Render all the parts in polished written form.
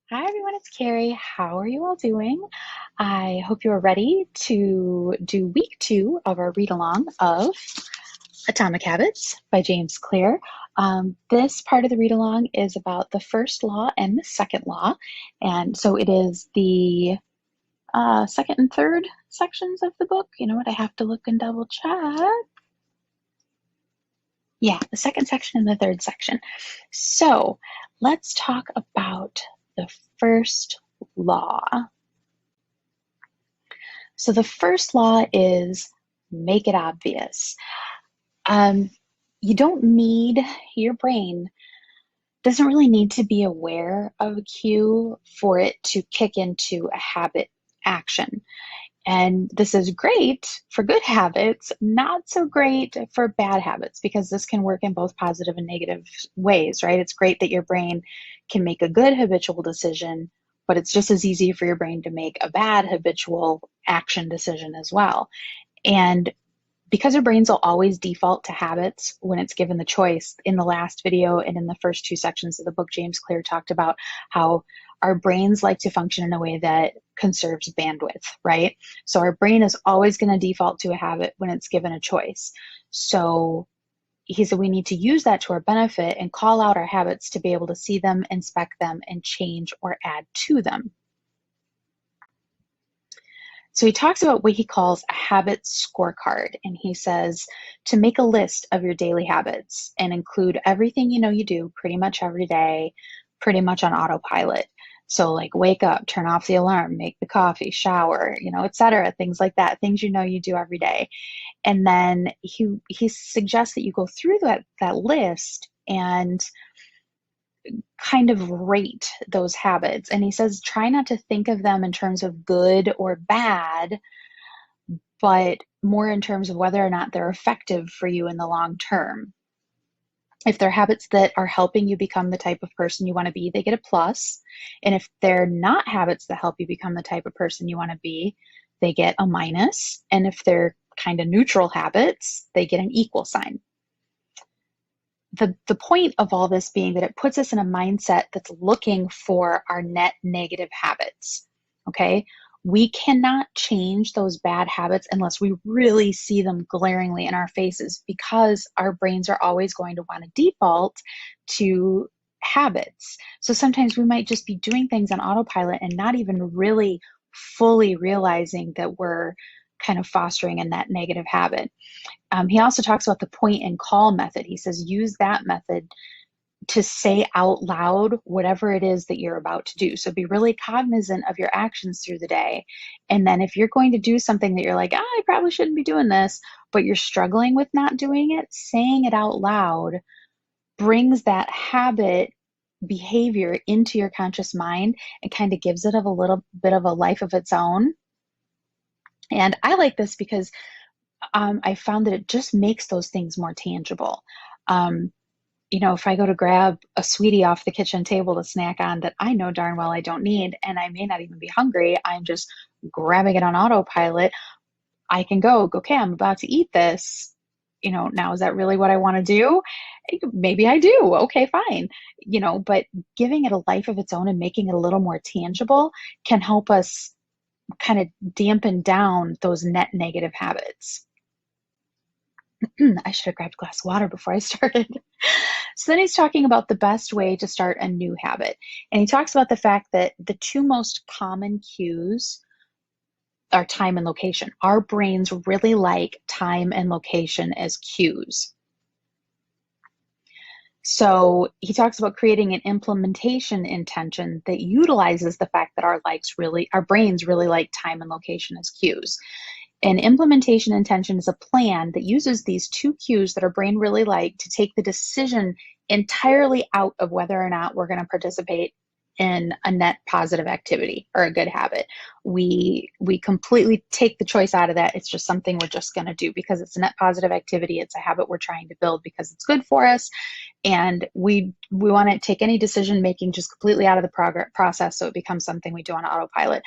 Hi everyone, it's Carrie. How are you all doing? I hope you are ready to do week 2 of our read along of Atomic Habits by James Clear. This part of the read along is about the first law and the second law. And so it is the second and third sections of the book. You know what? I have to look and double check. Yeah, the second section and the third section. So let's talk about the first law. So the first law is make it obvious. Um, you don't need, your brain doesn't really need to be aware of a cue for it to kick into a habit action. And this is great for good habits, not so great for bad habits, because this can work in both positive and negative ways, right? It's great that your brain can make a good habitual decision, but it's just as easy for your brain to make a bad habitual action decision as well. And because our brains will always default to habits when it's given the choice, in the last video and in the first two sections of the book, James Clear talked about how our brains like to function in a way that conserves bandwidth, right? So our brain is always going to default to a habit when it's given a choice. So he said we need to use that to our benefit and call out our habits to be able to see them, inspect them, and change or add to them. So he talks about what he calls a habit scorecard. And he says to make a list of your daily habits and include everything you know you do pretty much every day, pretty much on autopilot. So like wake up, turn off the alarm, make the coffee, shower, etc., things like that, things you know you do every day. And then he suggests that you go through that list and kind of rate those habits. And he says, try not to think of them in terms of good or bad, but more in terms of whether or not they're effective for you in the long term. If they're habits that are helping you become the type of person you want to be, they get a plus. And if they're not habits that help you become the type of person you want to be, they get a minus. And if they're kind of neutral habits, they get an equal sign. The point of all this being that it puts us in a mindset that's looking for our net negative habits. Okay. We cannot change those bad habits unless we really see them glaringly in our faces, because our brains are always going to want to default to habits. So sometimes we might just be doing things on autopilot and not even really fully realizing that we're kind of fostering a net negative habit. He also talks about the point and call method. He says use that method to say out loud whatever it is that you're about to do. So be really cognizant of your actions through the day. And then if you're going to do something that you're like, I probably shouldn't be doing this, but you're struggling with not doing it, saying it out loud brings that habit behavior into your conscious mind and kind of gives it a little bit of a life of its own. And I like this because I found that it just makes those things more tangible. If I go to grab a sweetie off the kitchen table to snack on that I know darn well I don't need, and I may not even be hungry, I'm just grabbing it on autopilot. I can go, okay, I'm about to eat this. Now is that really what I want to do? Maybe I do. Okay, fine. But giving it a life of its own and making it a little more tangible can help us kind of dampen down those net negative habits. I should have grabbed a glass of water before I started. So then he's talking about the best way to start a new habit. And he talks about the fact that the two most common cues are time and location. Our brains really like time and location as cues. So he talks about creating an implementation intention that utilizes the fact that our brains really like time and location as cues. An implementation intention is a plan that uses these two cues that our brain really like to take the decision entirely out of whether or not we're going to participate in a net positive activity or a good habit. We completely take the choice out of that. It's just something we're just going to do because it's a net positive activity. It's a habit we're trying to build because it's good for us. And we want to take any decision making just completely out of the process, so it becomes something we do on autopilot.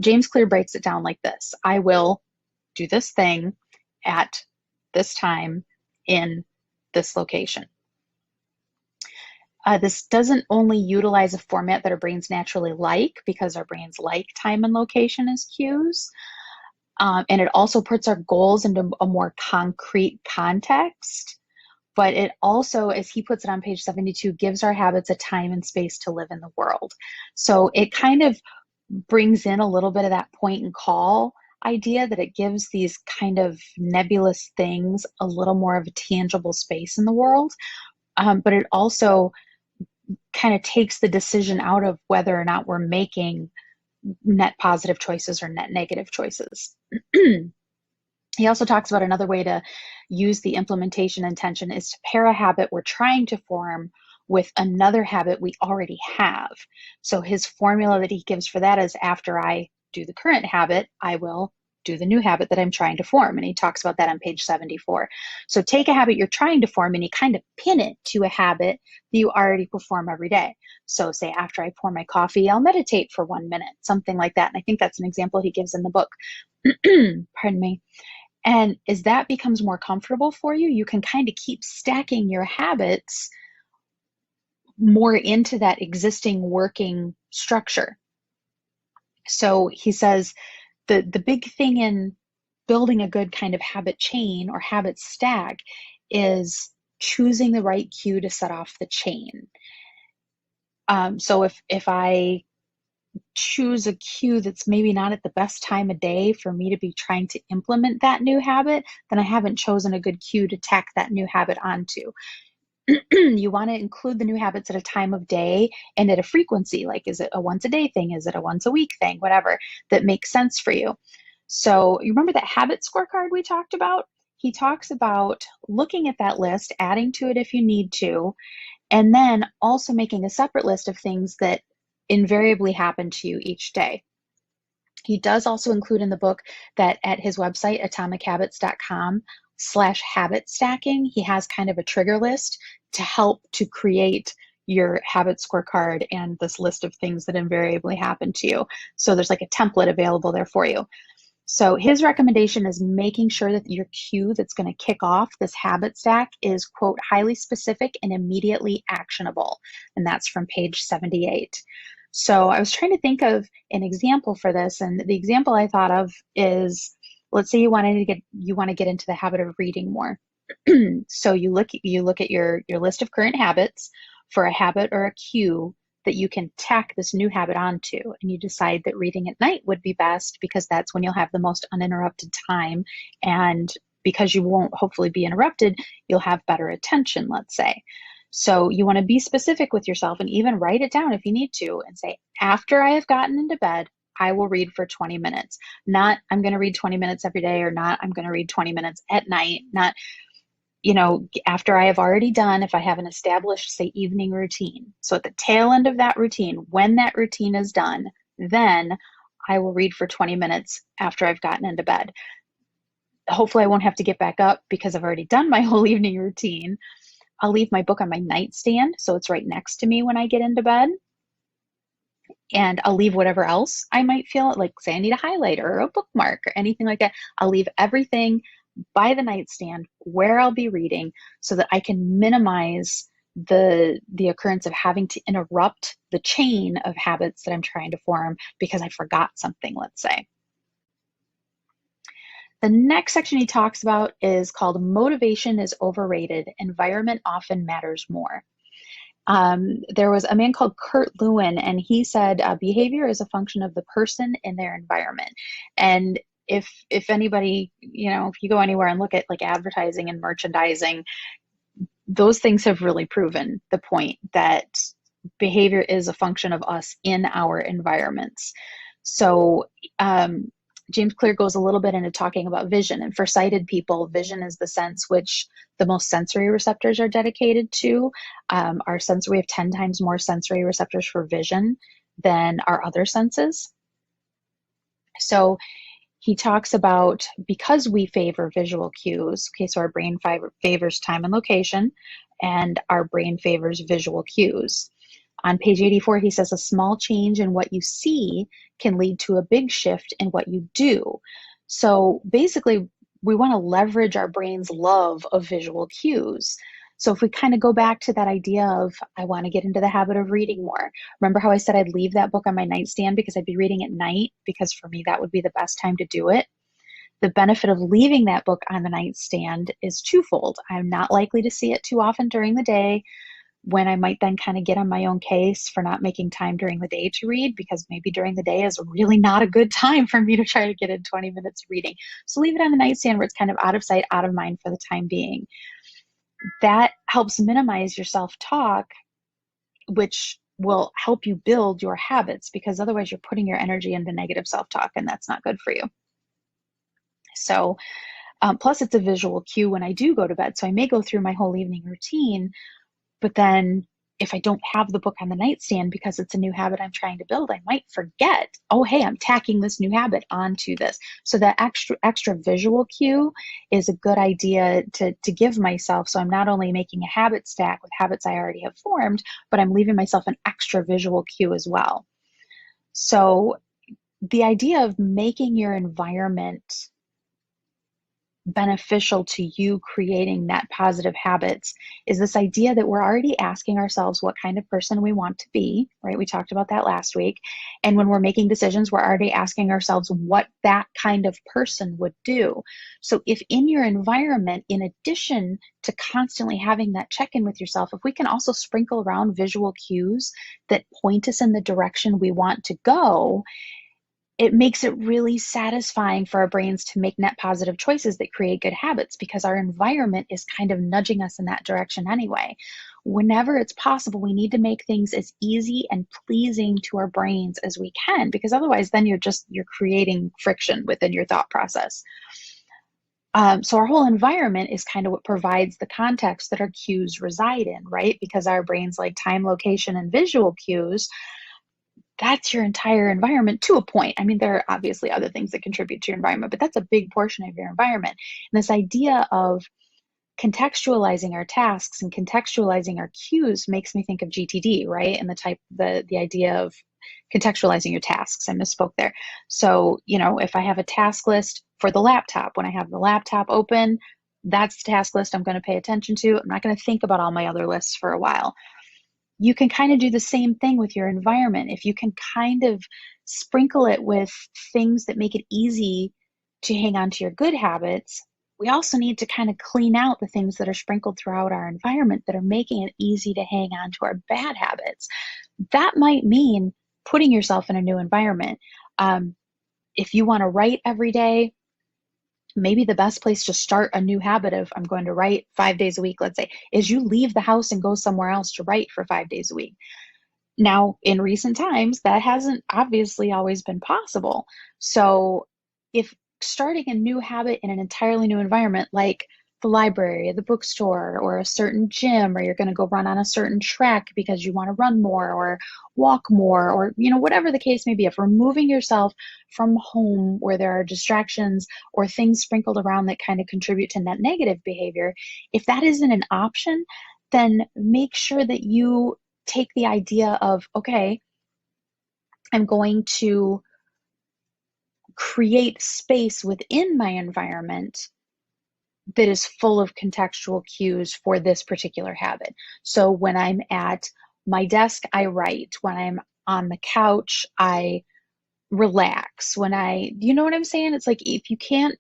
James Clear breaks it down like this. I will do this thing at this time in this location. This doesn't only utilize a format that our brains naturally like, because our brains like time and location as cues, and it also puts our goals into a more concrete context. But it also, as he puts it on page 72, gives our habits a time and space to live in the world. So it kind of brings in a little bit of that point and call idea, that it gives these kind of nebulous things a little more of a tangible space in the world. But it also kind of takes the decision out of whether or not we're making net positive choices or net negative choices. He also talks about another way to use the implementation intention is to pair a habit we're trying to form with another habit we already have. So his formula that he gives for that is, after I do the current habit, I will do the new habit that I'm trying to form. And he talks about that on page 74. So take a habit you're trying to form and you kind of pin it to a habit that you already perform every day. So say, after I pour my coffee, I'll meditate for 1 minute, something like that. And I think that's an example he gives in the book. Pardon me. And as that becomes more comfortable for you, you can kind of keep stacking your habits more into that existing working structure. So he says the big thing in building a good kind of habit chain or habit stack is choosing the right cue to set off the chain. So if I choose a cue that's maybe not at the best time of day for me to be trying to implement that new habit, then I haven't chosen a good cue to tack that new habit onto. You want to include the new habits at a time of day and at a frequency. Like, is it a once a day thing? Is it a once a week thing? Whatever that makes sense for you. So you remember that habit scorecard we talked about? He talks about looking at that list, adding to it if you need to, and then also making a separate list of things that invariably happen to you each day. He does also include in the book that at his website, atomichabits.com/habit stacking, he has kind of a trigger list to help to create your habit scorecard and this list of things that invariably happen to you. So there's like a template available there for you. So his recommendation is making sure that your cue that's going to kick off this habit stack is, quote, highly specific and immediately actionable. And that's from page 78. So I was trying to think of an example for this, and the example I thought of is, let's say you want to get into the habit of reading more. So you look at your list of current habits for a habit or a cue that you can tack this new habit onto, and you decide that reading at night would be best because that's when you'll have the most uninterrupted time, and because you won't hopefully be interrupted, you'll have better attention, let's say. So you want to be specific with yourself and even write it down if you need to and say, after I have gotten into bed, I will read for 20 minutes. Not I'm going to read 20 minutes every day, or not I'm going to read 20 minutes at night. Not, after I have already done, if I have an established, say, evening routine. So at the tail end of that routine, when that routine is done, then I will read for 20 minutes after I've gotten into bed. Hopefully I won't have to get back up because I've already done my whole evening routine. I'll leave my book on my nightstand, so it's right next to me when I get into bed. And I'll leave whatever else I might feel like, say I need a highlighter or a bookmark or anything like that. I'll leave everything by the nightstand where I'll be reading so that I can minimize the occurrence of having to interrupt the chain of habits that I'm trying to form because I forgot something, let's say. The next section he talks about is called Motivation is Overrated. Environment Often Matters More. There was a man called Kurt Lewin, and he said behavior is a function of the person and their environment. And if anybody, if you go anywhere and look at like advertising and merchandising, those things have really proven the point that behavior is a function of us in our environments. So James Clear goes a little bit into talking about vision. And for sighted people, vision is the sense which the most sensory receptors are dedicated to. We have 10 times more sensory receptors for vision than our other senses. So he talks about, because we favor visual cues, okay, so our brain favors time and location, and our brain favors visual cues. On page 84, he says a small change in what you see can lead to a big shift in what you do. So basically, we want to leverage our brain's love of visual cues. So if we kind of go back to that idea of, I want to get into the habit of reading more. Remember how I said I'd leave that book on my nightstand because I'd be reading at night, because for me, that would be the best time to do it. The benefit of leaving that book on the nightstand is twofold. I'm not likely to see it too often during the day, when I might then kind of get on my own case for not making time during the day to read, because maybe during the day is really not a good time for me to try to get in 20 minutes of reading. So leave it on the nightstand where it's kind of out of sight, out of mind for the time being. That helps minimize your self-talk, which will help you build your habits, because otherwise you're putting your energy into negative self-talk, and that's not good for you. So plus it's a visual cue when I do go to bed. So I may go through my whole evening routine, but then if I don't have the book on the nightstand because it's a new habit I'm trying to build, I might forget, oh, hey, I'm tacking this new habit onto this. So that extra visual cue is a good idea to give myself. So I'm not only making a habit stack with habits I already have formed, but I'm leaving myself an extra visual cue as well. So the idea of making your environment beneficial to you creating net positive habits is this idea that we're already asking ourselves what kind of person we want to be, right? We talked about that last week. And when we're making decisions, we're already asking ourselves what that kind of person would do. So if in your environment, in addition to constantly having that check-in with yourself, if we can also sprinkle around visual cues that point us in the direction we want to go, it makes it really satisfying for our brains to make net positive choices that create good habits, because our environment is kind of nudging us in that direction anyway. Whenever it's possible, we need to make things as easy and pleasing to our brains as we can, because otherwise then you're creating friction within your thought process. So our whole environment is kind of what provides the context that our cues reside in, right? Because our brains like time, location, and visual cues. That's your entire environment to a point. I mean, there are obviously other things that contribute to your environment, but that's a big portion of your environment. And this idea of contextualizing our tasks and contextualizing our cues makes me think of GTD, right? And the idea of contextualizing your tasks. I misspoke there. So, if I have a task list for the laptop, when I have the laptop open, that's the task list I'm going to pay attention to. I'm not going to think about all my other lists for a while. You can kind of do the same thing with your environment. If you can kind of sprinkle it with things that make it easy to hang on to your good habits, we also need to kind of clean out the things that are sprinkled throughout our environment that are making it easy to hang on to our bad habits. That might mean putting yourself in a new environment. If you want to write every day, maybe the best place to start a new habit of, I'm going to write 5 days a week, let's say, is you leave the house and go somewhere else to write for 5 days a week. Now, in recent times, that hasn't obviously always been possible. So if starting a new habit in an entirely new environment, like the library, the bookstore, or a certain gym, or you're going to go run on a certain track because you want to run more or walk more, or whatever the case may be, if removing yourself from home where there are distractions or things sprinkled around that kind of contribute to net negative behavior, if that isn't an option, then make sure that you take the idea of, okay, I'm going to create space within my environment that is full of contextual cues for this particular habit. So when I'm at my desk, I write. When I'm on the couch, I relax. You know what I'm saying? It's like, if you can't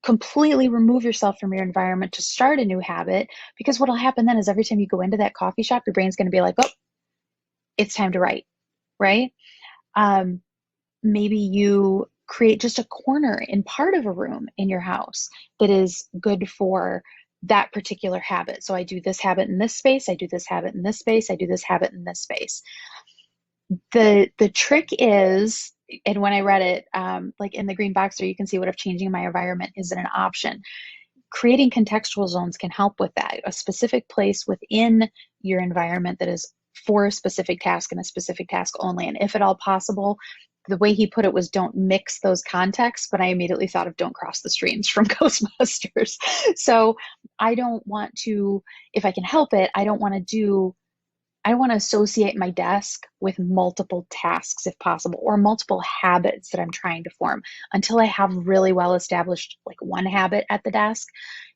completely remove yourself from your environment to start a new habit, because what'll happen then is every time you go into that coffee shop, your brain's going to be like, oh, it's time to write, right? Maybe you create just a corner in part of a room in your house that is good for that particular habit. So I do this habit in this space, I do this habit in this space, I do this habit in this space. The trick is, and when I read it, like in the green box there, you can see what if changing my environment isn't an option. Creating contextual zones can help with that, a specific place within your environment that is for a specific task and a specific task only. And if at all possible, the way he put it was, don't mix those contexts, but I immediately thought of Don't Cross the Streams from Ghostbusters. So I don't want to, if I can help it, I don't want to associate my desk with multiple tasks if possible, or multiple habits that I'm trying to form, until I have really well established like one habit at the desk.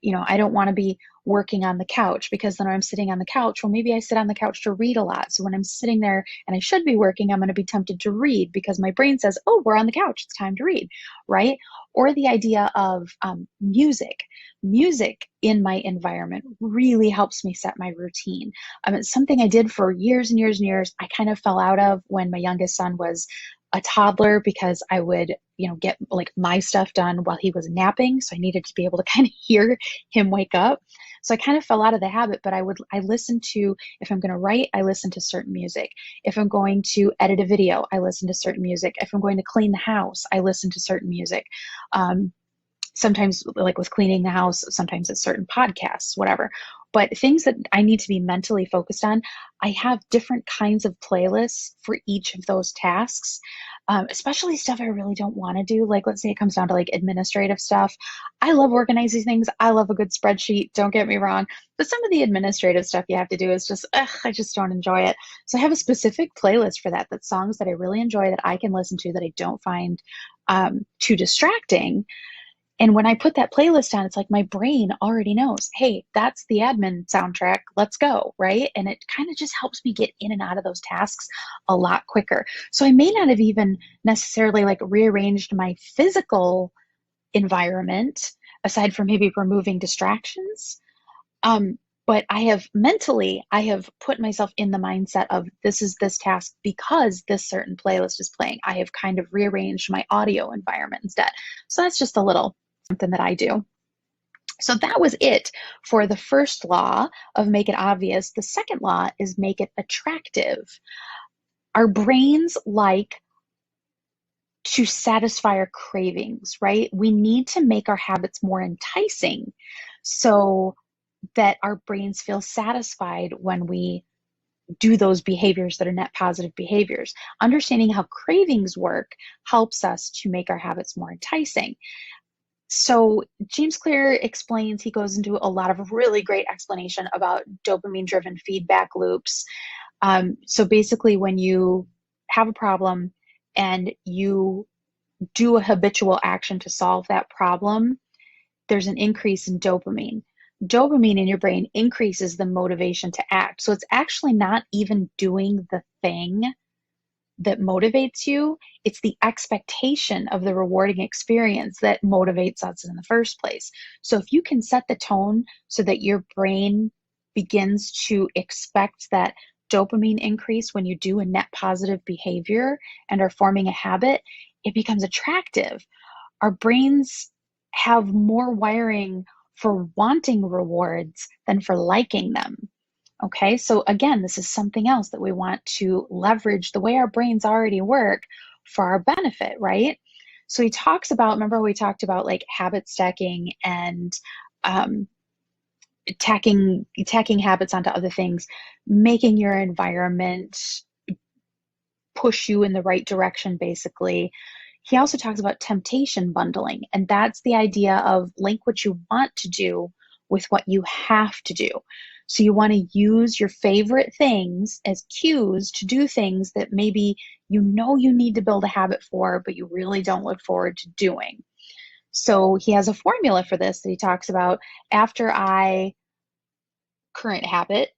I don't want to be working on the couch, because then when I'm sitting on the couch, well, maybe I sit on the couch to read a lot. So when I'm sitting there and I should be working, I'm going to be tempted to read because my brain says, oh, we're on the couch, it's time to read, right? Or the idea of music. Music in my environment really helps me set my routine. It's something I did for years and years and years. I kind of fell out of when my youngest son was a toddler because I would, get like my stuff done while he was napping. So I needed to be able to kind of hear him wake up. So I kind of fell out of the habit, but I listen to, if I'm going to write, I listen to certain music. If I'm going to edit a video, I listen to certain music. If I'm going to clean the house, I listen to certain music. Sometimes like with cleaning the house, sometimes it's certain podcasts, whatever. But things that I need to be mentally focused on, I have different kinds of playlists for each of those tasks, especially stuff I really don't want to do. Like, let's say it comes down to like administrative stuff. I love organizing things. I love a good spreadsheet. Don't get me wrong. But some of the administrative stuff you have to do is just, I just don't enjoy it. So I have a specific playlist for that. That's songs that I really enjoy that I can listen to that I don't find too distracting. And when I put that playlist on, it's like my brain already knows, hey, that's the admin soundtrack. Let's go, right? And it kind of just helps me get in and out of those tasks a lot quicker. So I may not have even necessarily like rearranged my physical environment, aside from maybe removing distractions. But I have put myself in the mindset of this is this task because this certain playlist is playing. I have kind of rearranged my audio environment instead. So that's just a little something that I do. So that was it for the first law of make it obvious. The second law is make it attractive. Our brains like to satisfy our cravings, right? We need to make our habits more enticing so that our brains feel satisfied when we do those behaviors that are net positive behaviors. Understanding how cravings work helps us to make our habits more enticing. So James Clear explains, he goes into a lot of really great explanation about dopamine-driven feedback loops. So basically when you have a problem and you do a habitual action to solve that problem, there's an increase in dopamine. Dopamine in your brain increases the motivation to act. So it's actually not even doing the thing that motivates you. It's the expectation of the rewarding experience that motivates us in the first place. So if you can set the tone so that your brain begins to expect that dopamine increase when you do a net positive behavior and are forming a habit, it becomes attractive. Our brains have more wiring for wanting rewards than for liking them. Okay, so again, this is something else that we want to leverage the way our brains already work for our benefit, right? So he talks about, remember we talked about like habit stacking and tacking habits onto other things, making your environment push you in the right direction, basically. He also talks about temptation bundling, and that's the idea of link what you want to do with what you have to do. So you want to use your favorite things as cues to do things that maybe you know you need to build a habit for, but you really don't look forward to doing. So he has a formula for this that he talks about. After current habit,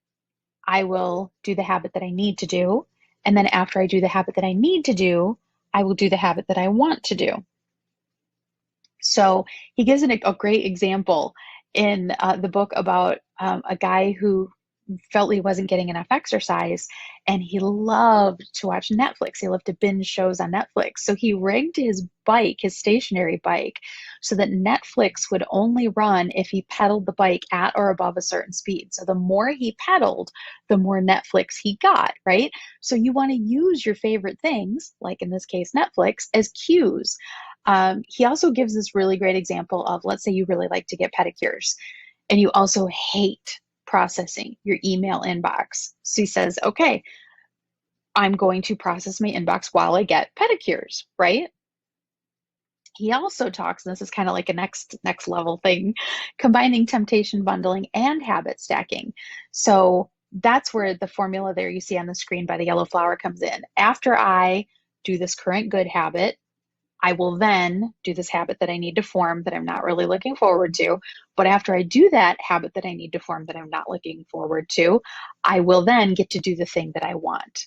I will do the habit that I need to do. And then after I do the habit that I need to do, I will do the habit that I want to do. So he gives a great example in the book about a guy who felt he wasn't getting enough exercise, and he loved to watch Netflix. He loved to binge shows on Netflix. So he rigged his bike, his stationary bike, so that Netflix would only run if he pedaled the bike at or above a certain speed. So the more he pedaled, the more Netflix he got, right? So you want to use your favorite things, like in this case, Netflix, as cues. He also gives this really great example of, let's say you really like to get pedicures and you also hate processing your email inbox. So he says, okay, I'm going to process my inbox while I get pedicures, right? He also talks, and this is kind of like a next level thing, combining temptation bundling and habit stacking. So that's where the formula there you see on the screen by the yellow flower comes in. After I do this current good habit, I will then do this habit that I need to form that I'm not really looking forward to. But after I do that habit that I need to form that I'm not looking forward to, I will then get to do the thing that I want.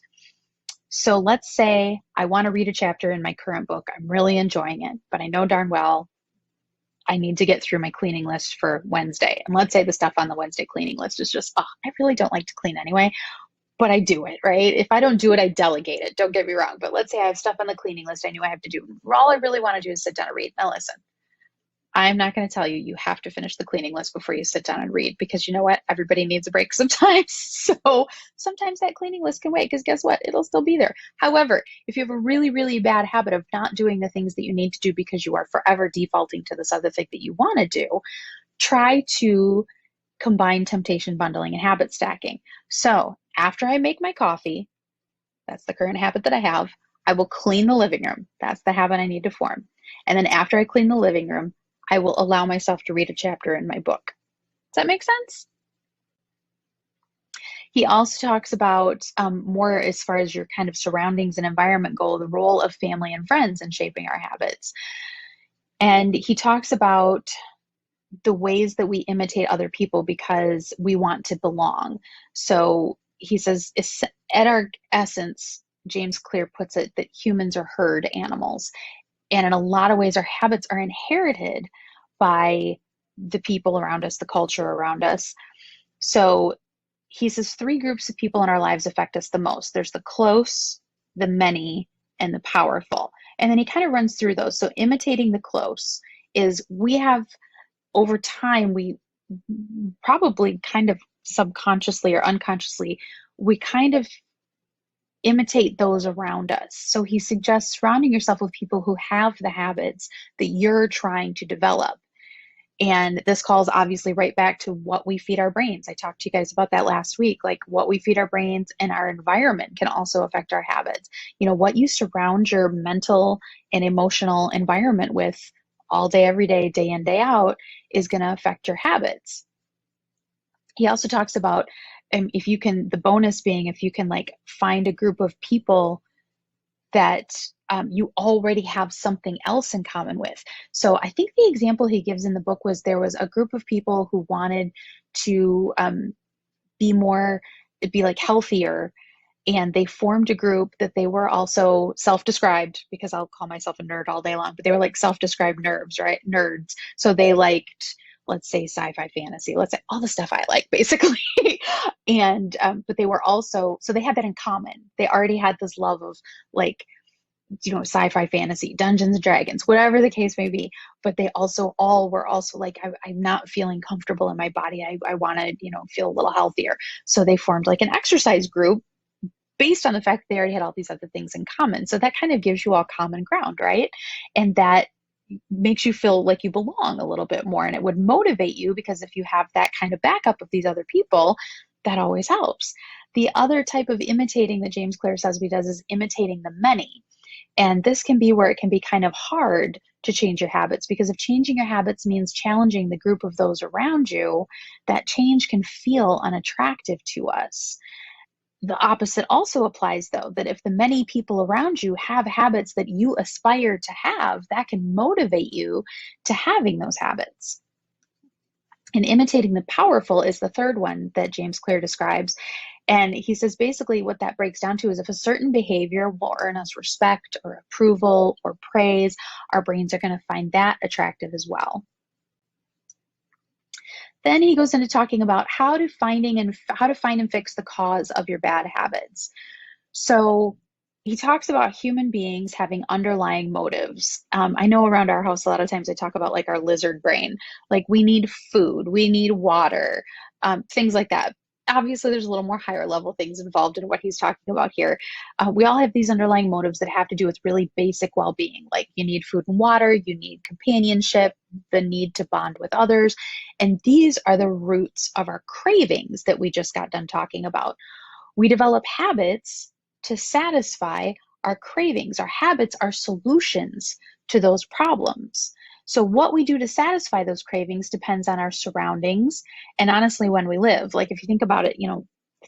So let's say I want to read a chapter in my current book. I'm really enjoying it, but I know darn well I need to get through my cleaning list for Wednesday. And let's say the stuff on the Wednesday cleaning list is just, oh, I really don't like to clean anyway, but I do it, right? If I don't do it, I delegate it. Don't get me wrong. But let's say I have stuff on the cleaning list I knew I have to do. All I really want to do is sit down and read. Now, listen, I'm not going to tell you you have to finish the cleaning list before you sit down and read, because you know what? Everybody needs a break sometimes. So sometimes that cleaning list can wait, because guess what? It'll still be there. However, if you have a really, really bad habit of not doing the things that you need to do because you are forever defaulting to this other thing that you want to do, try to combine temptation bundling and habit stacking. So after I make my coffee, that's the current habit that I have, I will clean the living room. That's the habit I need to form. And then after I clean the living room, I will allow myself to read a chapter in my book. Does that make sense? He also talks about more as far as your kind of surroundings and environment goal, the role of family and friends in shaping our habits. And he talks about the ways that we imitate other people because we want to belong. So he says, at our essence, James Clear puts it that humans are herd animals. And in a lot of ways, our habits are inherited by the people around us, the culture around us. So he says 3 groups of people in our lives affect us the most. There's the close, the many, and the powerful. And then he kind of runs through those. So imitating the close is we have, over time, we probably kind of subconsciously or unconsciously, we kind of imitate those around us. So he suggests surrounding yourself with people who have the habits that you're trying to develop. And this calls obviously right back to what we feed our brains. I talked to you guys about that last week. Like, what we feed our brains and our environment can also affect our habits. You know, what you surround your mental and emotional environment with all day, every day, day in, day out, is going to affect your habits. He also talks about if you can, the bonus being if you can like find a group of people that you already have something else in common with. So I think the example he gives in the book was there was a group of people who wanted to be like healthier. And they formed a group that they were also self-described, because I'll call myself a nerd all day long, but they were like self-described nerds. So they liked, let's say, sci-fi fantasy, let's say all the stuff I like, basically. And, but they were also, so they had that in common. They already had this love of like, you know, sci-fi fantasy, Dungeons and Dragons, whatever the case may be. But they also all were also like, I'm not feeling comfortable in my body. I want to, you know, feel a little healthier. So they formed like an exercise group based on the fact that they already had all these other things in common. So that kind of gives you all common ground, right? And that makes you feel like you belong a little bit more. And it would motivate you, because if you have that kind of backup of these other people, that always helps. The other type of imitating that James Clear says he does is imitating the many. And this can be where it can be kind of hard to change your habits, because if changing your habits means challenging the group of those around you, that change can feel unattractive to us. The opposite also applies, though, that if the many people around you have habits that you aspire to have, that can motivate you to having those habits. And imitating the powerful is the third one that James Clear describes. And he says basically what that breaks down to is if a certain behavior will earn us respect or approval or praise, our brains are going to find that attractive as well. Then he goes into talking about how to find and fix the cause of your bad habits. So he talks about human beings having underlying motives. I know around our house, a lot of times I talk about like our lizard brain, like we need food, we need water, things like that. Obviously, there's a little more higher level things involved in what he's talking about here. We all have these underlying motives that have to do with really basic well-being, like you need food and water, you need companionship, the need to bond with others. And these are the roots of our cravings that we just got done talking about. We develop habits to satisfy our cravings. Our habits are solutions to those problems. So what we do to satisfy those cravings depends on our surroundings and honestly when we live. Like if you think about it,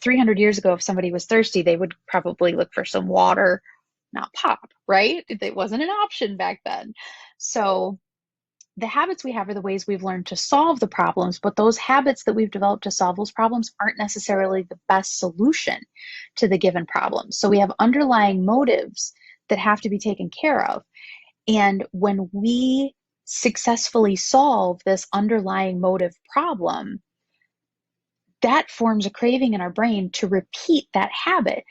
300 years ago, if somebody was thirsty, they would probably look for some water not pop, right? It wasn't an option back then. So the habits we have are the ways we've learned to solve the problems, but those habits that we've developed to solve those problems aren't necessarily the best solution to the given problem. So we have underlying motives that have to be taken care of. And when we successfully solve this underlying motive problem, that forms a craving in our brain to repeat that habit.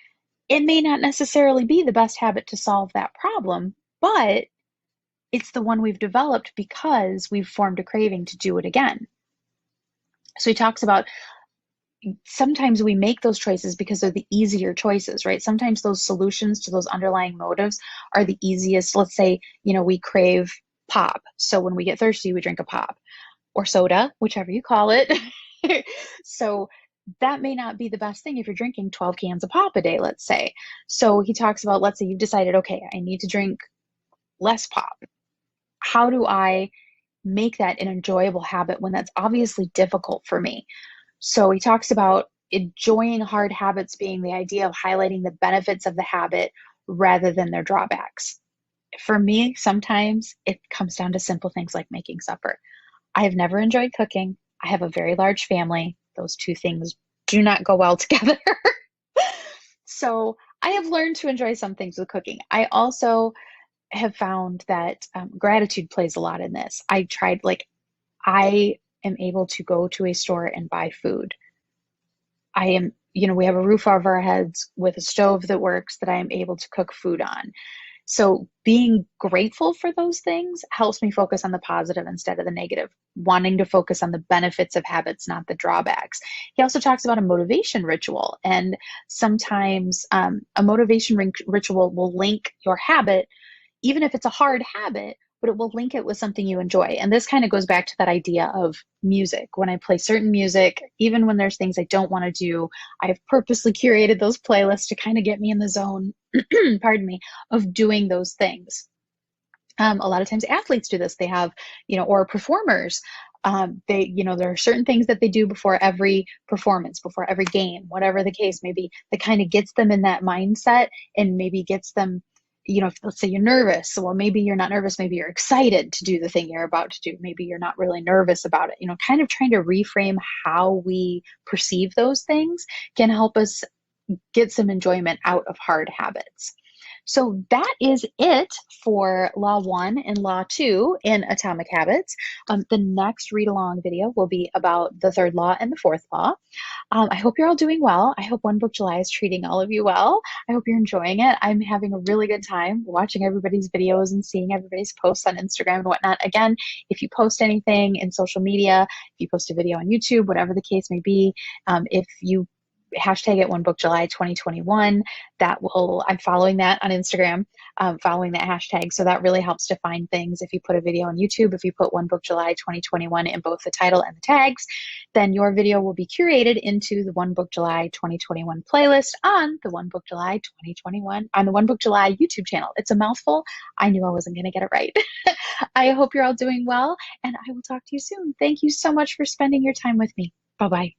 It may not necessarily be the best habit to solve that problem, but it's the one we've developed because we've formed a craving to do it again. So he talks about sometimes we make those choices because they're the easier choices, right? Sometimes those solutions to those underlying motives are the easiest. Let's say, we crave pop. So when we get thirsty, we drink a pop or soda, whichever you call it. So that may not be the best thing if you're drinking 12 cans of pop a day, let's say. So he talks about, let's say you've decided, okay, I need to drink less pop. How do I make that an enjoyable habit when that's obviously difficult for me? So he talks about enjoying hard habits being the idea of highlighting the benefits of the habit rather than their drawbacks. For me, sometimes it comes down to simple things like making supper. I have never enjoyed cooking. I have a very large family. Those two things do not go well together. So I have learned to enjoy some things with cooking. I also have found that gratitude plays a lot in this. I am able to go to a store and buy food. We have a roof over our heads with a stove that works that I am able to cook food on. So being grateful for those things helps me focus on the positive instead of the negative, wanting to focus on the benefits of habits, not the drawbacks. He also talks about a motivation ritual, and sometimes a motivation ritual will link your habit, even if it's a hard habit, but it will link it with something you enjoy. And this kind of goes back to that idea of music. When I play certain music, even when there's things I don't want to do, I've purposely curated those playlists to kind of get me in the zone, pardon me, of doing those things. A lot of times athletes do this. They have, or performers, there are certain things that they do before every performance, before every game, whatever the case may be, that kind of gets them in that mindset and maybe gets them, if, let's say you're nervous, well, maybe you're not nervous, maybe you're excited to do the thing you're about to do. Maybe you're not really nervous about it. Kind of trying to reframe how we perceive those things can help us get some enjoyment out of hard habits. So that is it for Law 1 and Law 2 in Atomic Habits. The next read-along video will be about the third law and the fourth law. I hope you're all doing well. I hope One Book July is treating all of you well. I hope you're enjoying it. I'm having a really good time watching everybody's videos and seeing everybody's posts on Instagram and whatnot. Again, if you post anything in social media, if you post a video on YouTube, whatever the case may be, if you hashtag it One Book July 2021. I'm following that on Instagram, following that hashtag. So that really helps to find things. If you put a video on YouTube, if you put One Book July 2021 in both the title and the tags, then your video will be curated into the One Book July 2021 playlist on the One Book July 2021, on the One Book July YouTube channel. It's a mouthful. I knew I wasn't going to get it right. I hope you're all doing well, and I will talk to you soon. Thank you so much for spending your time with me. Bye-bye.